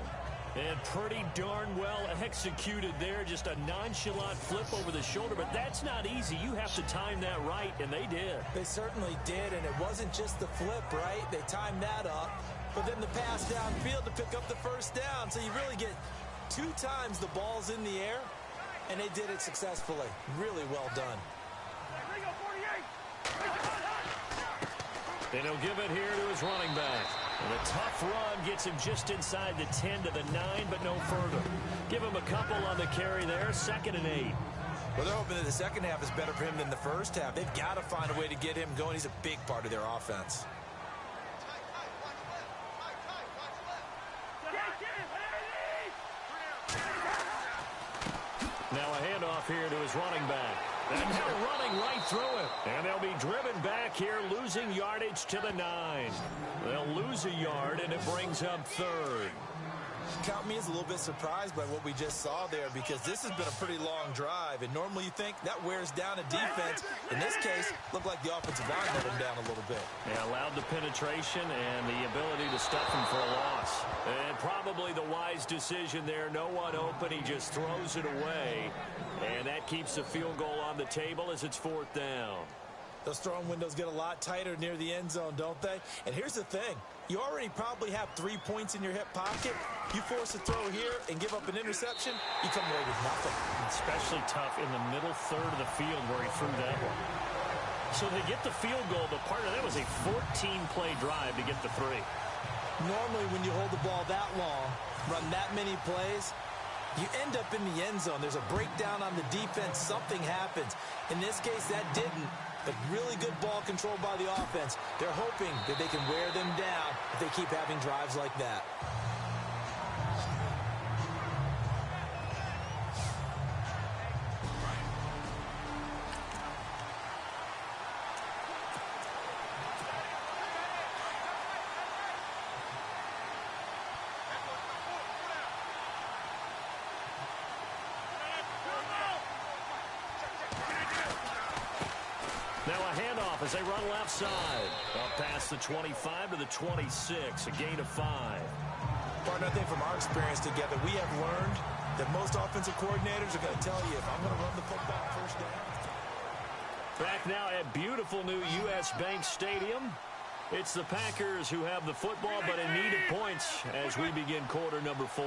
[SPEAKER 3] And pretty darn well executed there. Just a nonchalant flip over the shoulder. But that's not easy. You have to time that right, and they did.
[SPEAKER 4] They certainly did, and it wasn't just the flip, right? They timed that up. But then the pass downfield to pick up the first down. So you really get 2 times the ball's in the air, and they did it successfully. Really well done.
[SPEAKER 3] And he'll give it here to his running back. And a tough run gets him just inside the 10 to the 9, but no further. Give him a couple on the carry there, 2nd and 8.
[SPEAKER 4] Well, they're hoping that the second half is better for him than the first half. They've got to find a way to get him going. He's a big part of their offense.
[SPEAKER 3] Now a handoff here to his running back. And they're running right through it. And they'll be driven back here, losing yardage to the 9. They'll lose a yard, and it brings up 3rd.
[SPEAKER 4] Count me as a little bit surprised by what we just saw there because this has been a pretty long drive. And normally you think that wears down a defense. In this case, looked like the offensive line let him down a little bit.
[SPEAKER 3] Yeah, allowed the penetration and the ability to stuff him for a loss. And probably the wise decision there. No one open. He just throws it away. And that keeps the field goal on the table as it's 4th down.
[SPEAKER 4] Those throwing windows get a lot tighter near the end zone, don't they? And here's the thing. You already probably have 3 points in your hip pocket. You force a throw here and give up an interception, you come away with nothing.
[SPEAKER 3] Especially tough in the middle third of the field where he threw that one. So they get the field goal, but part of that was a 14-play drive to get the 3.
[SPEAKER 4] Normally when you hold the ball that long, run that many plays, you end up in the end zone. There's a breakdown on the defense. Something happens. In this case, that didn't. But really good ball control by the offense. They're hoping that they can wear them down if they keep having drives like that.
[SPEAKER 3] Now a handoff as they run left side. Up past the 25 to the 26, a gain of 5.
[SPEAKER 4] Partner, I think from our experience together, we have learned that most offensive coordinators are going to tell you, if I'm going to run the football first down.
[SPEAKER 3] Back now at beautiful new U.S. Bank Stadium. It's the Packers who have the football, but in need of points as we begin quarter number 4.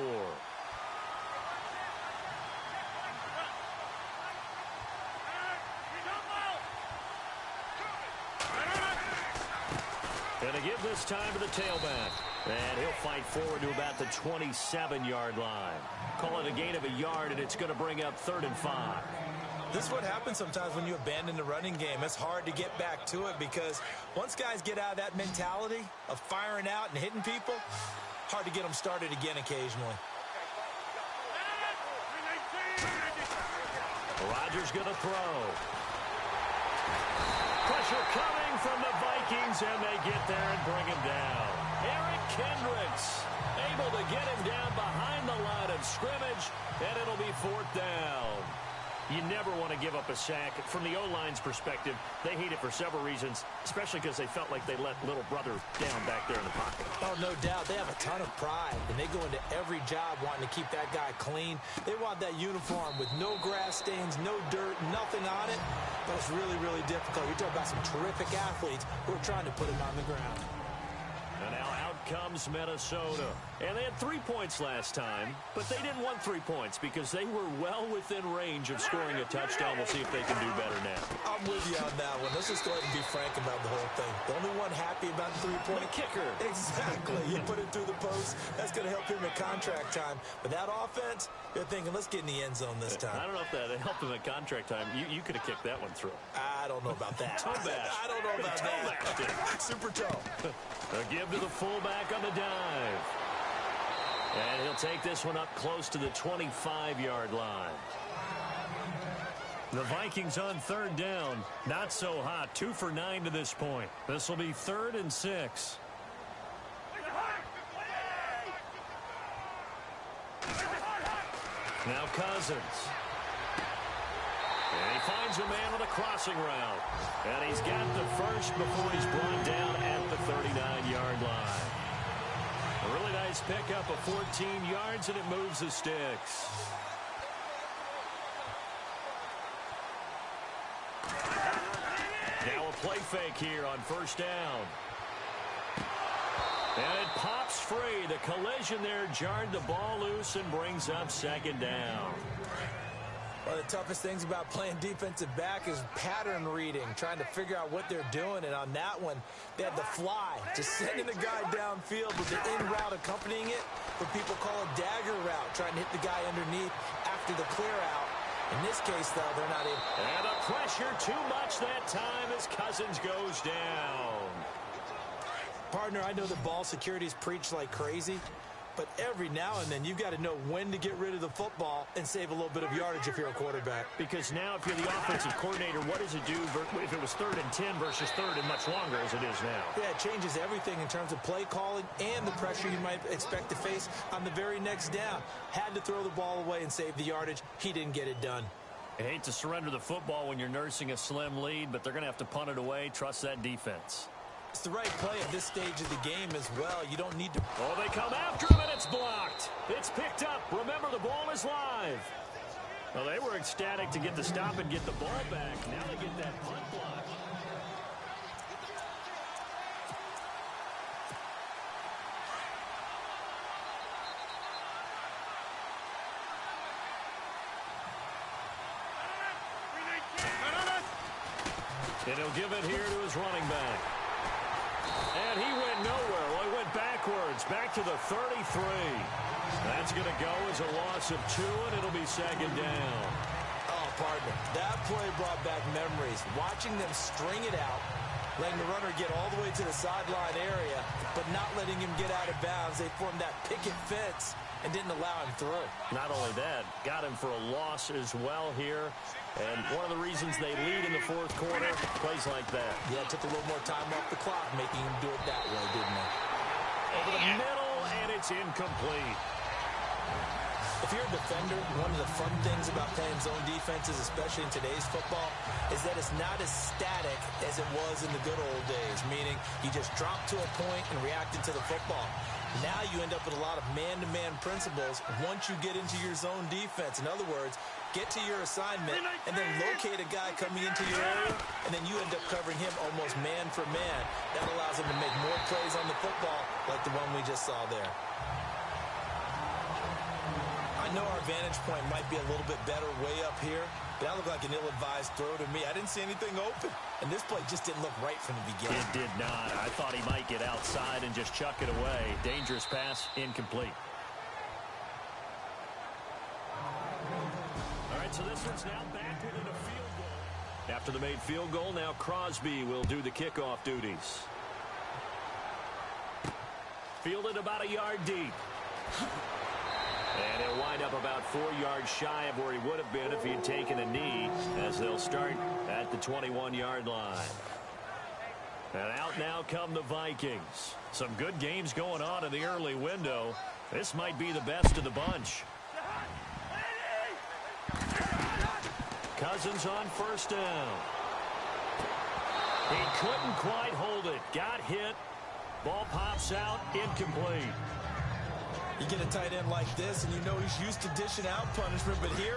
[SPEAKER 3] And to give this time to the tailback. And he'll fight forward to about the 27-yard line. Call it a gain of a yard, and it's going to bring up 3rd and 5.
[SPEAKER 4] This is what happens sometimes when you abandon the running game. It's hard to get back to it because once guys get out of that mentality of firing out and hitting people, hard to get them started again occasionally.
[SPEAKER 3] Rodgers going to throw. pressure coming from the Vikings, and they get there and bring him down. Eric Kendricks able to get him down behind the line of scrimmage, and it'll be 4th down. You never want to give up a sack. From the O-line's perspective, they hate it for several reasons, especially because they felt like they let little brother down back there in the pocket.
[SPEAKER 4] Oh, no doubt. They have a ton of pride, and they go into every job wanting to keep that guy clean. They want that uniform with no grass stains, no dirt, nothing on it. But it's really, really difficult. You're talking about some terrific athletes who are trying to put him on the ground.
[SPEAKER 3] And now out comes Minnesota. And they had 3 points last time, but they didn't want 3 points because they were well within range of scoring a touchdown. We'll see if they can do better now.
[SPEAKER 4] I'm with you on that one. Let's just go ahead and be frank about the whole thing. The only one happy about the 3-point
[SPEAKER 3] kicker.
[SPEAKER 4] Exactly. You put it through the post. That's going to help him at contract time. But that offense, they're thinking, let's get in the end zone this time.
[SPEAKER 3] I don't know if that helped him at contract time. You could have kicked that one through.
[SPEAKER 4] I don't know about that.
[SPEAKER 3] Toe bash.
[SPEAKER 4] I don't know about that. Super toe.
[SPEAKER 3] A give to the fullback on the dive. And he'll take this one up close to the 25-yard line. The Vikings on 3rd down. Not so hot. 2 for 9 to this point. This will be 3rd and 6. Now Cousins. And he finds a man on a crossing route. And he's got the first before he's brought down at the 39-yard line. A really nice pickup of 14 yards, and it moves the sticks. Now a play fake here on 1st down. And it pops free. The collision there jarred the ball loose and brings up 2nd down.
[SPEAKER 4] One of the toughest things about playing defensive back is pattern reading, trying to figure out what they're doing. And on that one, they had the fly, just sending the guy downfield with the in route accompanying it. What people call a dagger route, trying to hit the guy underneath after the clear out. In this case, though, they're not able.
[SPEAKER 3] And the pressure too much that time as Cousins goes down.
[SPEAKER 4] Partner, I know the ball security is preached like crazy, but every now and then you've got to know when to get rid of the football and save a little bit of yardage if you're a quarterback.
[SPEAKER 3] Because now if you're the offensive coordinator, what does it do if it was 3rd and 10 versus 3rd and much longer as it is now?
[SPEAKER 4] Yeah, it changes everything in terms of play calling and the pressure you might expect to face on the very next down. Had to throw the ball away and save the yardage. He didn't get it done.
[SPEAKER 3] I hate to surrender the football when you're nursing a slim lead, but they're going to have to punt it away. Trust that defense.
[SPEAKER 4] It's the right play at this stage of the game as well. You don't need to...
[SPEAKER 3] Oh, they come after him, and it's blocked. It's picked up. Remember, the ball is live. Well, they were ecstatic to get the stop and get the ball back. Now they get that punt block. And he'll give it here to his running back. And he went nowhere. Well, he went backwards, back to the 33. That's going to go as a loss of 2, and it'll be 2nd down.
[SPEAKER 4] Oh, partner, that play brought back memories. Watching them string it out, letting the runner get all the way to the sideline area, but not letting him get out of bounds. They formed that picket fence and didn't allow him through.
[SPEAKER 3] Not only that, got him for a loss as well here. And one of the reasons they lead in the 4th quarter, plays like that.
[SPEAKER 4] Yeah, it took a little more time off the clock, making him do it that way, didn't it?
[SPEAKER 3] Over the middle, and it's incomplete.
[SPEAKER 4] If you're a defender, one of the fun things about playing zone defenses, especially in today's football, is that it's not as static as it was in the good old days, meaning you just drop to a point and react into the football. Now you end up with a lot of man-to-man principles once you get into your zone defense. In other words, get to your assignment and then locate a guy coming into your area, and then you end up covering him almost man for man. That allows him to make more plays on the football like the one we just saw there. I know our vantage point might be a little bit better way up here, but that looked like an ill-advised throw to me. I didn't see anything open, and this play just didn't look right from the beginning.
[SPEAKER 3] It did not. I thought he might get outside and just chuck it away. Dangerous pass, incomplete. All right, so this one's now back within a field goal. After the made field goal, now Crosby will do the kickoff duties. Fielded about a yard deep. And he'll wind up about 4 yards shy of where he would have been if he had taken a knee, as they'll start at the 21-yard line. And out now come the Vikings. Some good games going on in the early window. This might be the best of the bunch. Cousins on first down. He couldn't quite hold it. Got hit. Ball pops out. Incomplete.
[SPEAKER 4] You get a tight end like this, and you know he's used to dishing out punishment, but here,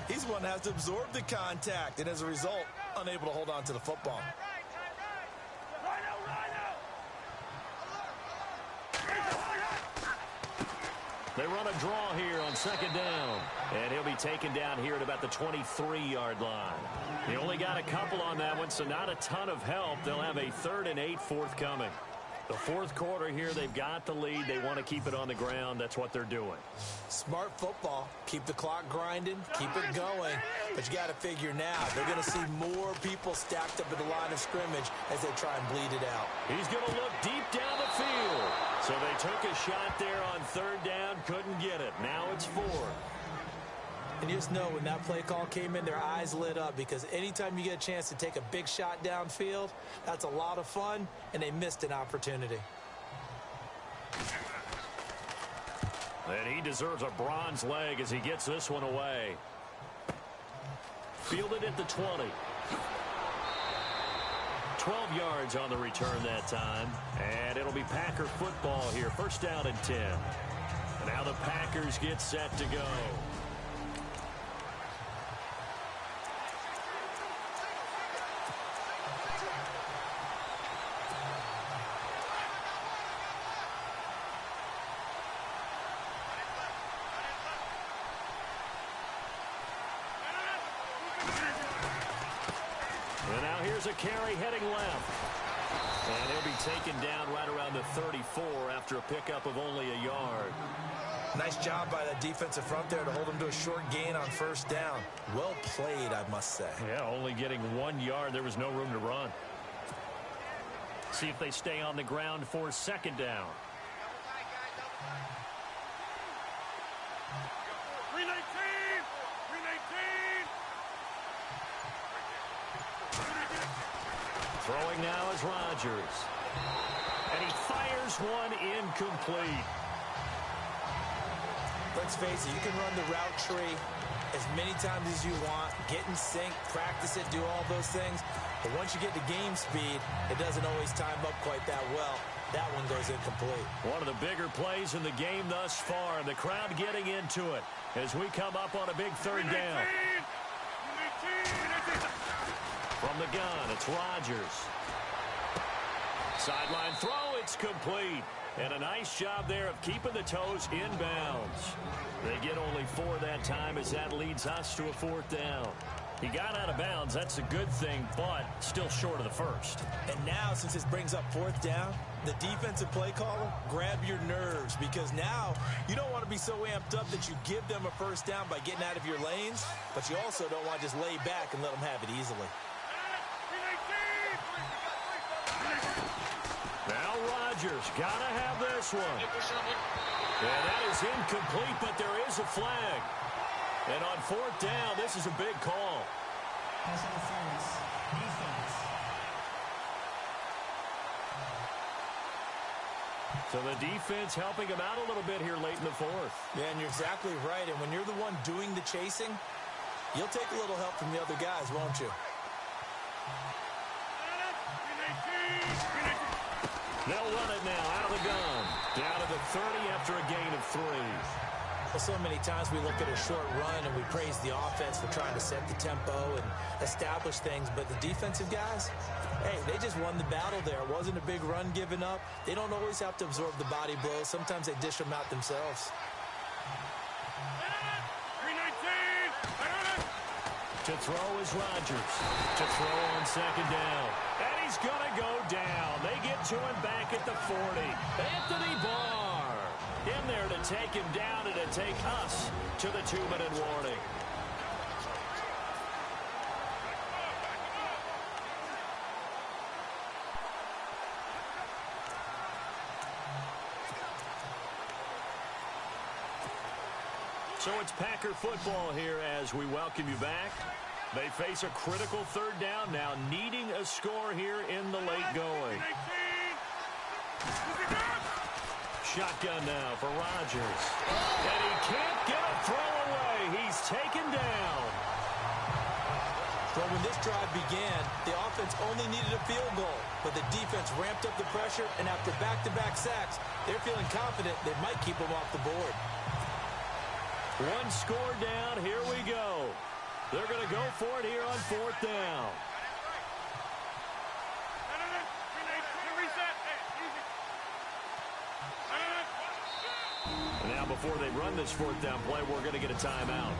[SPEAKER 4] he's the one that has to absorb the contact, and as a result, unable to hold on to the football.
[SPEAKER 3] They run a draw here on second down. And he'll be taken down here at about the 23-yard line. He only got a couple on that one, so not a ton of help. They'll have a 3rd and 8 forthcoming. The fourth quarter here, they've got the lead. They want to keep it on the ground. That's what they're doing.
[SPEAKER 4] Smart football. Keep the clock grinding. Keep it going. But you got to figure now, they're going to see more people stacked up at the line of scrimmage as they try and bleed it out.
[SPEAKER 3] He's going to look deep down the field. So they took a shot there on 3rd down. Couldn't get it. Now it's 4.
[SPEAKER 4] And you just know when that play call came in, their eyes lit up, because anytime you get a chance to take a big shot downfield, that's a lot of fun, and they missed an opportunity.
[SPEAKER 3] And he deserves a bronze leg as he gets this one away. Fielded at the 20. 12 yards on the return that time. And it'll be Packer football here. 1st down and 10. And now the Packers get set to go. A carry heading left. And he'll be taken down right around the 34 after a pickup of only a yard.
[SPEAKER 4] Nice job by the defensive front there to hold him to a short gain on 1st down. Well played, I must say.
[SPEAKER 3] Yeah, only getting 1 yard. There was no room to run. See if they stay on the ground for 2nd down. Throwing now is Rodgers. And he fires one incomplete.
[SPEAKER 4] Let's face it, you can run the route tree as many times as you want, get in sync, practice it, do all those things. But once you get to game speed, it doesn't always time up quite that well. That one goes incomplete.
[SPEAKER 3] One of the bigger plays in the game thus far. The crowd getting into it as we come up on a big 3rd down. From the gun, it's Rodgers. Sideline throw, it's complete. And a nice job there of keeping the toes inbounds. They get only 4 that time as that leads us to a 4th down. He got out of bounds. That's a good thing, but still short of the 1st.
[SPEAKER 4] And now, since this brings up 4th down, the defensive play caller, grab your nerves, because now you don't want to be so amped up that you give them a 1st down by getting out of your lanes, but you also don't want to just lay back and let them have it easily.
[SPEAKER 3] Now Rodgers got to have this one. And that is incomplete, but there is a flag. And on 4th down, this is a big call. So the defense helping him out a little bit here late in the 4th.
[SPEAKER 4] Yeah, and you're exactly right. And when you're the one doing the chasing, you'll take a little help from the other guys, won't you?
[SPEAKER 3] They'll run it now out of the gun. Down to the 30 after a gain of 3.
[SPEAKER 4] Well, so many times we look at a short run and we praise the offense for trying to set the tempo and establish things. But the defensive guys, hey, they just won the battle there. It wasn't a big run given up. They don't always have to absorb the body blows. Sometimes they dish them out themselves.
[SPEAKER 3] To throw is Rodgers. To throw on 2nd down. And he's going to go down. They get to him back at the 40. Anthony Barr in there to take him down and to take us to the 2-minute warning. So it's Packer football here as we welcome you back. They face a critical 3rd down now, needing a score here in the late going. shotgun now for Rodgers. And he can't get a throw away. He's taken down.
[SPEAKER 4] Well, when this drive began, the offense only needed a field goal, but the defense ramped up the pressure, and after back-to-back sacks, they're feeling confident they might keep them off the board.
[SPEAKER 3] One score down. Here we go. They're going to go for it here on 4th down. Now, before they run this 4th down play, we're going to get a timeout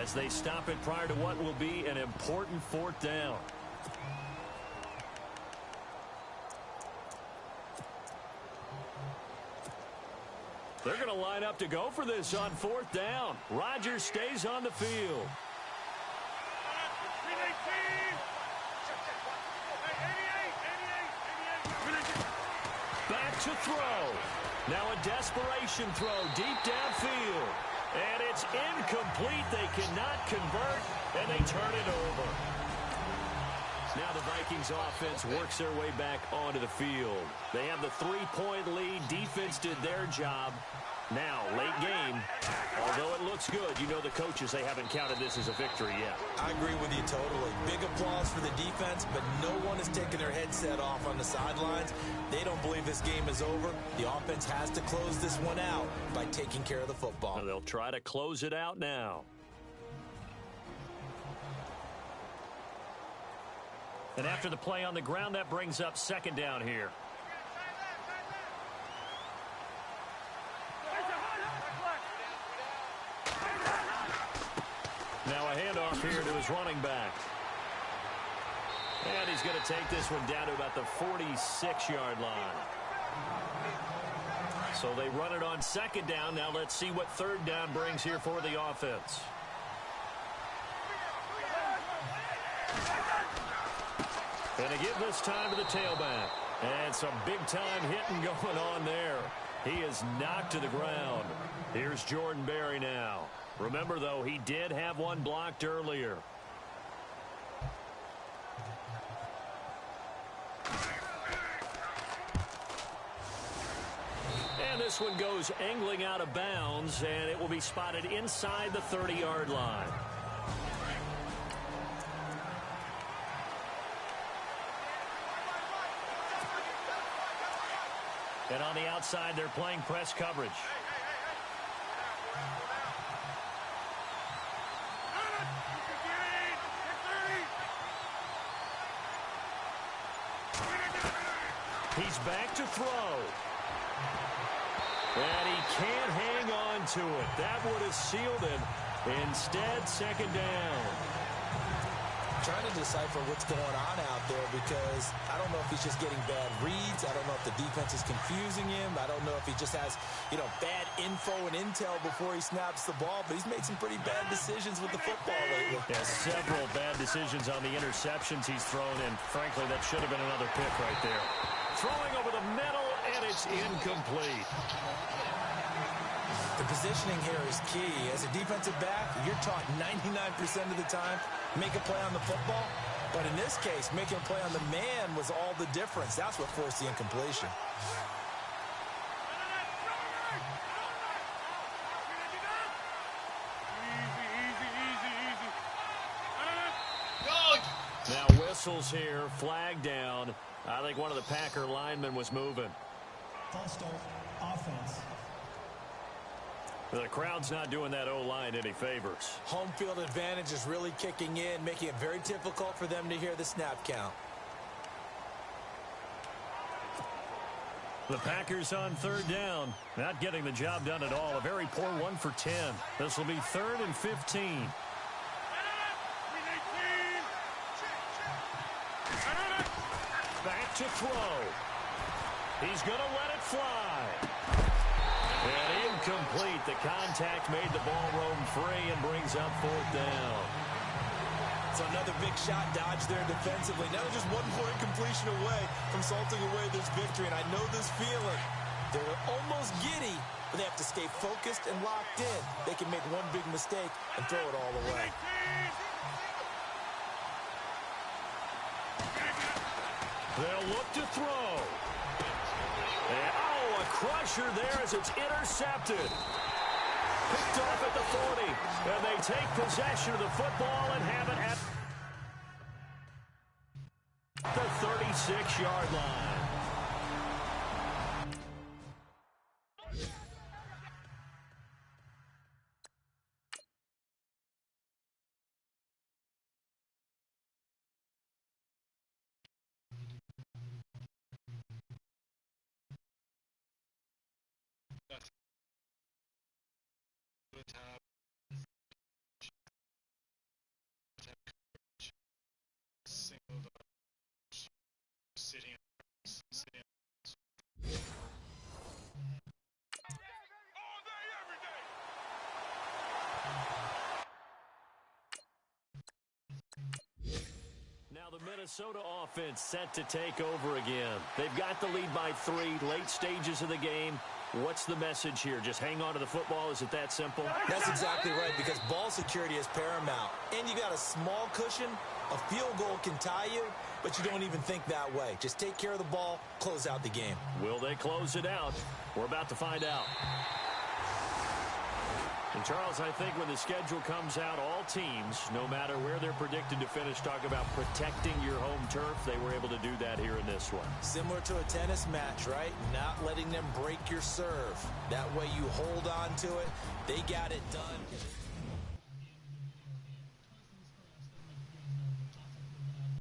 [SPEAKER 3] as they stop it prior to what will be an important 4th down. They're going to line up to go for this on 4th down. Rodgers stays on the field. Back to throw. Now a desperation throw deep downfield. And it's incomplete. They cannot convert, and they turn it over. Now the Vikings offense works their way back onto the field. They have the 3-point lead. Defense did their job. Now, late game, although it looks good, you know the coaches, they haven't counted this as a victory yet.
[SPEAKER 4] I agree with you totally. Big applause for the defense, but no one is taking their headset off on the sidelines. They don't believe this game is over. The offense has to close this one out by taking care of the football.
[SPEAKER 3] They'll try to close it out now. And after the play on the ground, that brings up 2nd down here. Now a handoff here to his running back. And he's going to take this one down to about the 46-yard line. So they run it on 2nd down. Now let's see what 3rd down brings here for the offense. And to give this time to the tailback. And some big-time hitting going on there. He is knocked to the ground. Here's Jordan Berry now. Remember, though, he did have one blocked earlier. And this one goes angling out of bounds, and it will be spotted inside the 30-yard line. And on the outside, they're playing press coverage. He's back to throw. And he can't hang on to it. That would have sealed it. Instead, 2nd down.
[SPEAKER 4] Trying to decipher what's going on out there because I don't know if he's just getting bad reads. I don't know if the defense is confusing him. I don't know if he just has, bad info and intel before he snaps the ball. But he's made some pretty bad decisions with the football lately.
[SPEAKER 3] Yeah, several bad decisions on the interceptions he's thrown in. Frankly, that should have been another pick right there. Throwing over the middle, and it's incomplete.
[SPEAKER 4] The positioning here is key. As a defensive back, you're taught 99% of the time, make a play on the football. But in this case, making a play on the man was all the difference. That's what forced the incompletion.
[SPEAKER 3] Now whistles here, flag down. I think one of the Packer linemen was moving.
[SPEAKER 5] False start, offense.
[SPEAKER 3] The crowd's not doing that O-line any favors.
[SPEAKER 4] Home field advantage is really kicking in, making it very difficult for them to hear the snap count.
[SPEAKER 3] The Packers on 3rd down. Not getting the job done at all. A very poor 1 for 10. This will be 3rd and 15. Back to throw. He's going to let it fly. And incomplete. The contact made the ball roam free and brings up 4th down.
[SPEAKER 4] So another big shot dodge there defensively. Now they're just one more incompletion away from salting away this victory. And I know this feeling. They're almost giddy, but they have to stay focused and locked in. They can make one big mistake and throw it all away. They'll
[SPEAKER 3] look to throw. And, oh, a a crusher there as it's intercepted. Picked off at the 40. And they take possession of the football and have it at the 36-yard line. Now the Minnesota offense set to take over again. They've got the lead by 3, late stages of the game. What's the message here? Just hang on to the football? Is it that simple?
[SPEAKER 4] That's exactly right, because ball security is paramount. And you got a small cushion. A field goal can tie you, but you don't even think that way. Just take care of the ball, close out the game.
[SPEAKER 3] Will they close it out? We're about to find out. And, Charles, I think when the schedule comes out, all teams, no matter where they're predicted to finish, talk about protecting your home turf. They were able to do that here in this one.
[SPEAKER 4] Similar to a tennis match, right? Not letting them break your serve. That way you hold on to it. They got it done.